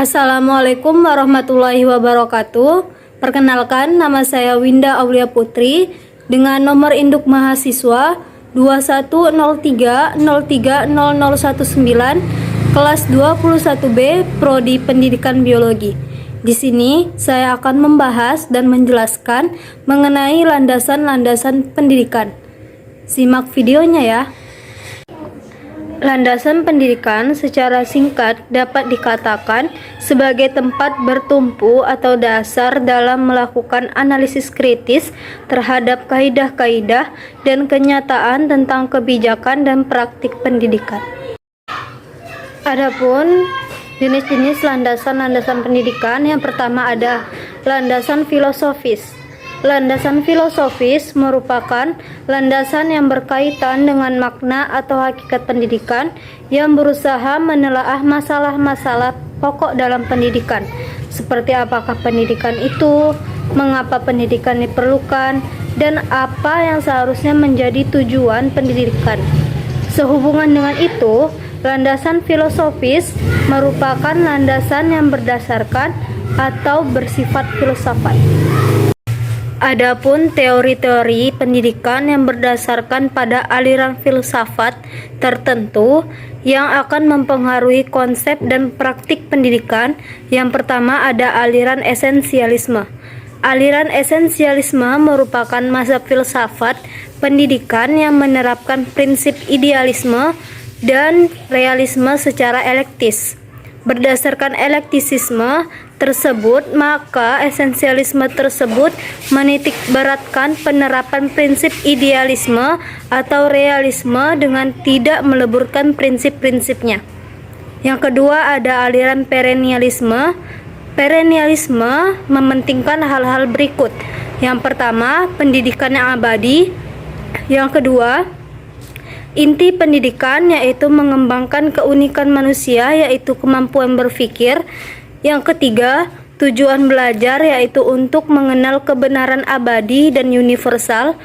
Assalamualaikum warahmatullahi wabarakatuh. Perkenalkan, nama saya Winda Aulia Putri dengan nomor induk mahasiswa 2103030019 kelas 21B Prodi Pendidikan Biologi. Di sini saya akan membahas dan menjelaskan mengenai landasan-landasan pendidikan. Simak videonya ya. Landasan pendidikan secara singkat dapat dikatakan sebagai tempat bertumpu atau dasar dalam melakukan analisis kritis terhadap kaidah-kaidah dan kenyataan tentang kebijakan dan praktik pendidikan. Adapun jenis-jenis landasan-landasan pendidikan, yang pertama ada landasan filosofis. Landasan filosofis merupakan landasan yang berkaitan dengan makna atau hakikat pendidikan yang berusaha menelaah masalah-masalah pokok dalam pendidikan, seperti apakah pendidikan itu, mengapa pendidikan diperlukan, dan apa yang seharusnya menjadi tujuan pendidikan. Sehubungan dengan itu, landasan filosofis merupakan landasan yang berdasarkan atau bersifat filsafat. Adapun teori-teori pendidikan yang berdasarkan pada aliran filsafat tertentu yang akan mempengaruhi konsep dan praktik pendidikan. Yang pertama ada aliran esensialisme. Aliran esensialisme merupakan mazhab filsafat pendidikan yang menerapkan prinsip idealisme dan realisme secara elektis. Berdasarkan elektisisme tersebut, maka esensialisme tersebut menitik beratkan penerapan prinsip idealisme atau realisme dengan tidak meleburkan prinsip-prinsipnya. Yang kedua ada aliran perennialisme. Perennialisme mementingkan hal-hal berikut. Yang pertama, pendidikan yang abadi. Yang kedua, inti pendidikan yaitu mengembangkan keunikan manusia, yaitu kemampuan berpikir. Yang ketiga, tujuan belajar yaitu untuk mengenal kebenaran abadi dan universal.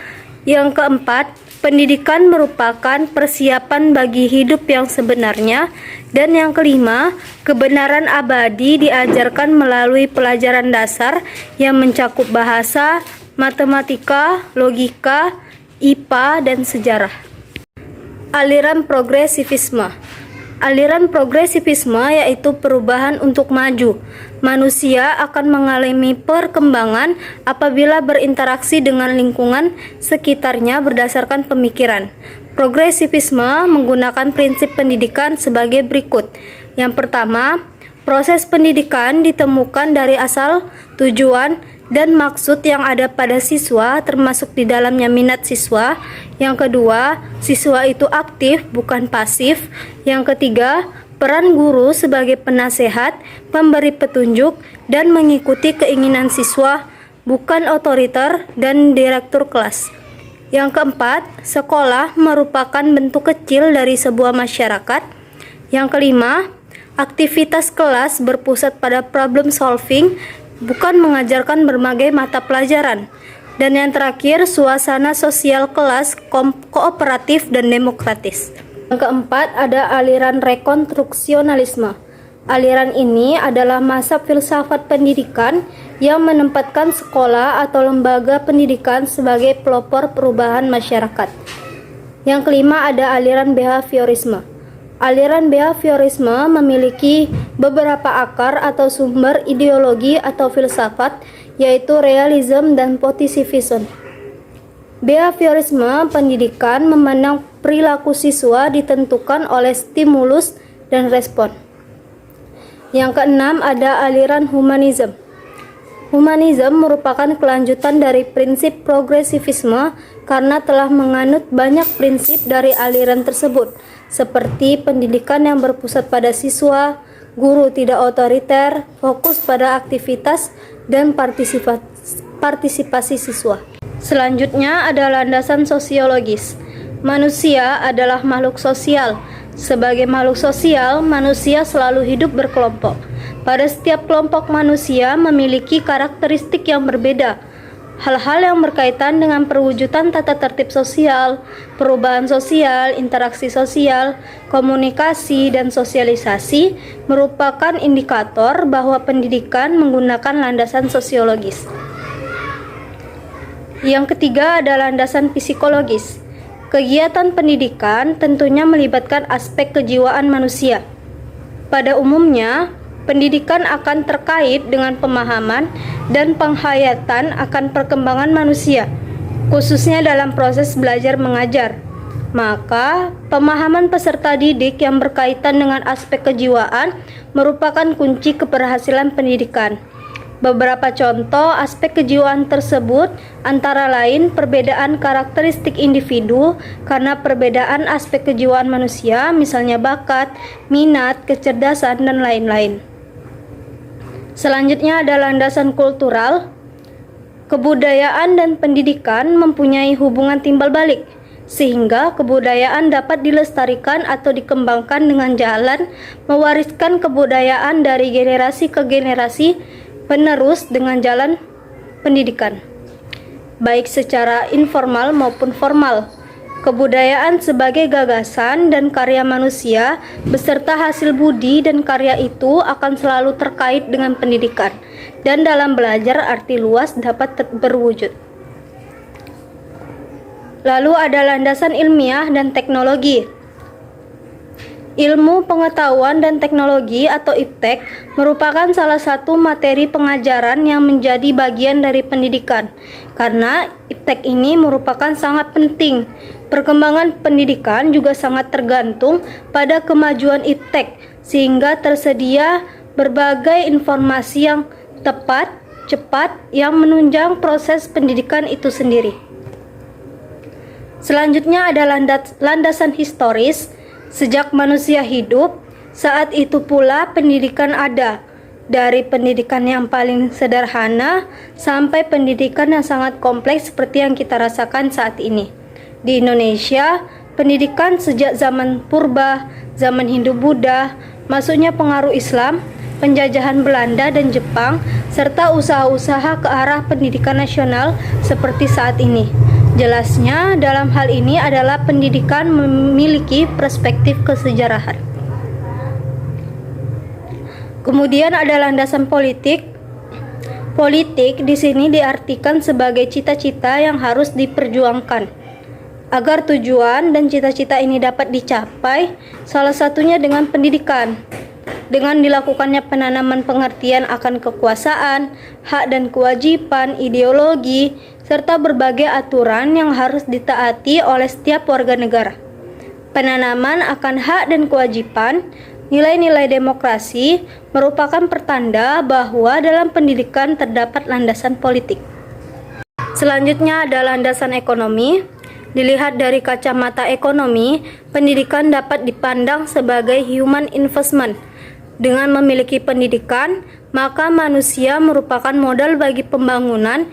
Yang keempat, pendidikan merupakan persiapan bagi hidup yang sebenarnya. Dan yang kelima, kebenaran abadi diajarkan melalui pelajaran dasar yang mencakup bahasa, matematika, logika, IPA, dan sejarah. Aliran progresivisme. Aliran progresivisme yaitu perubahan untuk maju. Manusia akan mengalami perkembangan apabila berinteraksi dengan lingkungan sekitarnya berdasarkan pemikiran. Progresivisme menggunakan prinsip pendidikan sebagai berikut. Yang pertama, proses pendidikan ditemukan dari asal, tujuan, dan maksud yang ada pada siswa, termasuk di dalamnya minat siswa. Yang kedua, siswa itu aktif bukan pasif. Yang ketiga, peran guru sebagai penasehat, pemberi petunjuk, dan mengikuti keinginan siswa, bukan otoriter dan direktur kelas. Yang keempat, sekolah merupakan bentuk kecil dari sebuah masyarakat. Yang kelima, aktivitas kelas berpusat pada problem solving, bukan mengajarkan berbagai mata pelajaran. Dan yang terakhir, suasana sosial kelas kooperatif dan demokratis. Yang keempat ada aliran rekonstruksionalisme. Aliran ini adalah mazhab filsafat pendidikan yang menempatkan sekolah atau lembaga pendidikan sebagai pelopor perubahan masyarakat. Yang kelima ada aliran behaviorisme. Aliran behaviorisme memiliki beberapa akar atau sumber ideologi atau filsafat, yaitu realism dan positivism. Behaviorisme pendidikan memandang perilaku siswa ditentukan oleh stimulus dan respon. Yang keenam ada aliran humanism. Humanism merupakan kelanjutan dari prinsip progresivisme karena telah menganut banyak prinsip dari aliran tersebut, seperti pendidikan yang berpusat pada siswa, guru tidak otoriter, fokus pada aktivitas, dan partisipasi siswa. Selanjutnya ada landasan sosiologis. Manusia adalah makhluk sosial. Sebagai makhluk sosial, manusia selalu hidup berkelompok. Pada setiap kelompok manusia memiliki karakteristik yang berbeda. hal-hal yang berkaitan dengan perwujudan tata tertib sosial, perubahan sosial, interaksi sosial, komunikasi, dan sosialisasi merupakan indikator bahwa pendidikan menggunakan landasan sosiologis. Yang ketiga adalah landasan psikologis. Kegiatan pendidikan tentunya melibatkan aspek kejiwaan manusia. Pada umumnya, pendidikan akan terkait dengan pemahaman dan penghayatan akan perkembangan manusia, khususnya dalam proses belajar mengajar. Maka, pemahaman peserta didik yang berkaitan dengan aspek kejiwaan merupakan kunci keberhasilan pendidikan. Beberapa contoh aspek kejiwaan tersebut antara lain perbedaan karakteristik individu karena perbedaan aspek kejiwaan manusia, misalnya bakat, minat, kecerdasan, dan lain-lain. Selanjutnya ada landasan kultural. Kebudayaan dan pendidikan mempunyai hubungan timbal balik, sehingga kebudayaan dapat dilestarikan atau dikembangkan dengan jalan mewariskan kebudayaan dari generasi ke generasi penerus dengan jalan pendidikan, baik secara informal maupun formal. Kebudayaan sebagai gagasan dan karya manusia beserta hasil budi dan karya itu akan selalu terkait dengan pendidikan, dan dalam belajar arti luas dapat berwujud. Lalu ada landasan ilmiah dan teknologi. Ilmu pengetahuan dan teknologi atau IPTEK merupakan salah satu materi pengajaran yang menjadi bagian dari pendidikan. Karena IPTEK ini merupakan sangat penting. Perkembangan pendidikan juga sangat tergantung pada kemajuan IPTEK, sehingga tersedia berbagai informasi yang tepat, cepat, yang menunjang proses pendidikan itu sendiri. Selanjutnya ada landasan historis. Sejak manusia hidup, saat itu pula pendidikan ada. Dari pendidikan yang paling sederhana sampai pendidikan yang sangat kompleks seperti yang kita rasakan saat ini. Di Indonesia, pendidikan sejak zaman purba, zaman Hindu-Buddha, masuknya pengaruh Islam, penjajahan Belanda dan Jepang, serta usaha-usaha ke arah pendidikan nasional seperti saat ini. Jelasnya dalam hal ini adalah pendidikan memiliki perspektif kesejarahan. Kemudian ada landasan politik. Politik di sini diartikan sebagai cita-cita yang harus diperjuangkan. Agar tujuan dan cita-cita ini dapat dicapai, salah satunya dengan pendidikan. Dengan dilakukannya penanaman pengertian akan kekuasaan, hak dan kewajiban, ideologi, serta berbagai aturan yang harus ditaati oleh setiap warga negara. Penanaman akan hak dan kewajiban, nilai-nilai demokrasi merupakan pertanda bahwa dalam pendidikan terdapat landasan politik. Selanjutnya ada landasan ekonomi. Dilihat dari kacamata ekonomi, pendidikan dapat dipandang sebagai human investment. Dengan memiliki pendidikan, maka manusia merupakan modal bagi pembangunan.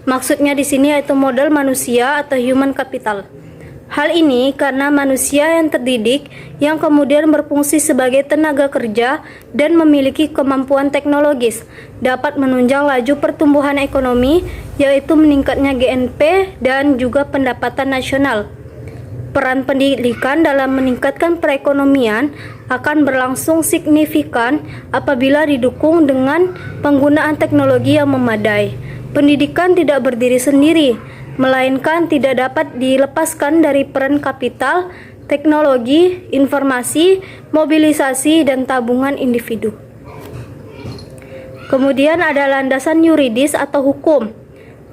Maksudnya di sini yaitu modal manusia atau human capital. Hal ini karena manusia yang terdidik yang kemudian berfungsi sebagai tenaga kerja dan memiliki kemampuan teknologis dapat menunjang laju pertumbuhan ekonomi, yaitu meningkatnya GNP dan juga pendapatan nasional. Peran pendidikan dalam meningkatkan perekonomian akan berlangsung signifikan apabila didukung dengan penggunaan teknologi yang memadai. Pendidikan tidak berdiri sendiri, melainkan tidak dapat dilepaskan dari peran kapital, teknologi, informasi, mobilisasi, dan tabungan individu. Kemudian ada landasan yuridis atau hukum.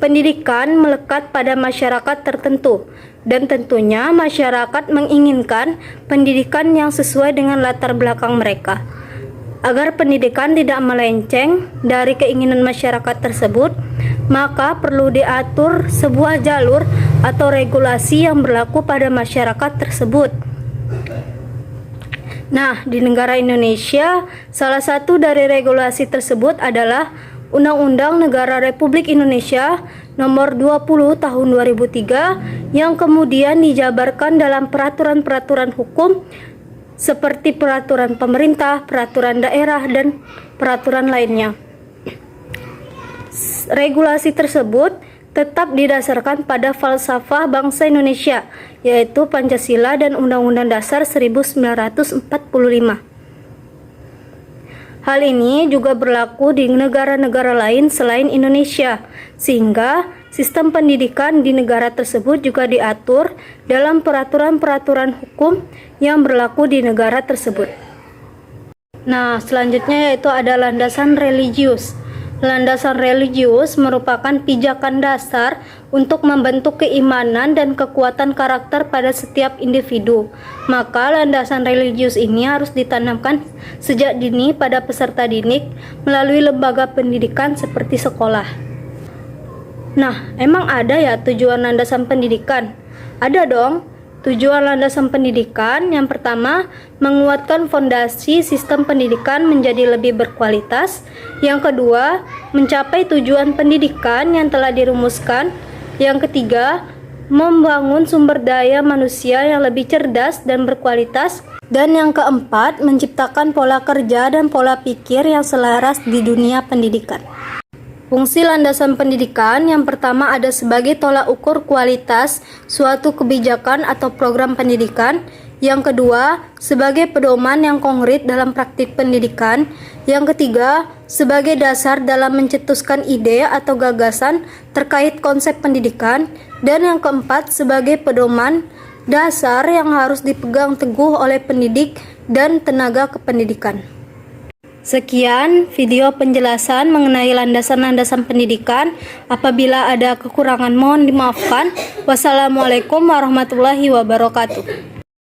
Pendidikan melekat pada masyarakat tertentu, dan tentunya masyarakat menginginkan pendidikan yang sesuai dengan latar belakang mereka. Agar pendidikan tidak melenceng dari keinginan masyarakat tersebut, maka perlu diatur sebuah jalur atau regulasi yang berlaku pada masyarakat tersebut. Nah, di negara Indonesia, salah satu dari regulasi tersebut adalah Undang-Undang Negara Republik Indonesia Nomor 20 Tahun 2003 yang kemudian dijabarkan dalam peraturan-peraturan hukum seperti peraturan pemerintah, peraturan daerah, dan peraturan lainnya. Regulasi tersebut tetap didasarkan pada falsafah bangsa Indonesia, yaitu Pancasila dan Undang-Undang Dasar 1945. Hal ini juga berlaku di negara-negara lain selain Indonesia, sehingga sistem pendidikan di negara tersebut juga diatur dalam peraturan-peraturan hukum yang berlaku di negara tersebut. Nah, selanjutnya yaitu ada landasan religius. Landasan religius merupakan pijakan dasar untuk membentuk keimanan dan kekuatan karakter pada setiap individu. Maka landasan religius ini harus ditanamkan sejak dini pada peserta didik melalui lembaga pendidikan seperti sekolah. Nah, emang ada ya tujuan landasan pendidikan? Ada dong. Tujuan landasan pendidikan yang pertama, menguatkan fondasi sistem pendidikan menjadi lebih berkualitas. Yang kedua, mencapai tujuan pendidikan yang telah dirumuskan. Yang ketiga, membangun sumber daya manusia yang lebih cerdas dan berkualitas. Dan yang keempat, menciptakan pola kerja dan pola pikir yang selaras di dunia pendidikan. Fungsi landasan pendidikan yang pertama ada sebagai tolak ukur kualitas suatu kebijakan atau program pendidikan. Yang kedua, sebagai pedoman yang konkret dalam praktik pendidikan. Yang ketiga, sebagai dasar dalam mencetuskan ide atau gagasan terkait konsep pendidikan. Dan yang keempat, sebagai pedoman dasar yang harus dipegang teguh oleh pendidik dan tenaga kependidikan. Sekian video penjelasan mengenai landasan-landasan pendidikan. Apabila ada kekurangan mohon dimaafkan. Wassalamualaikum warahmatullahi wabarakatuh.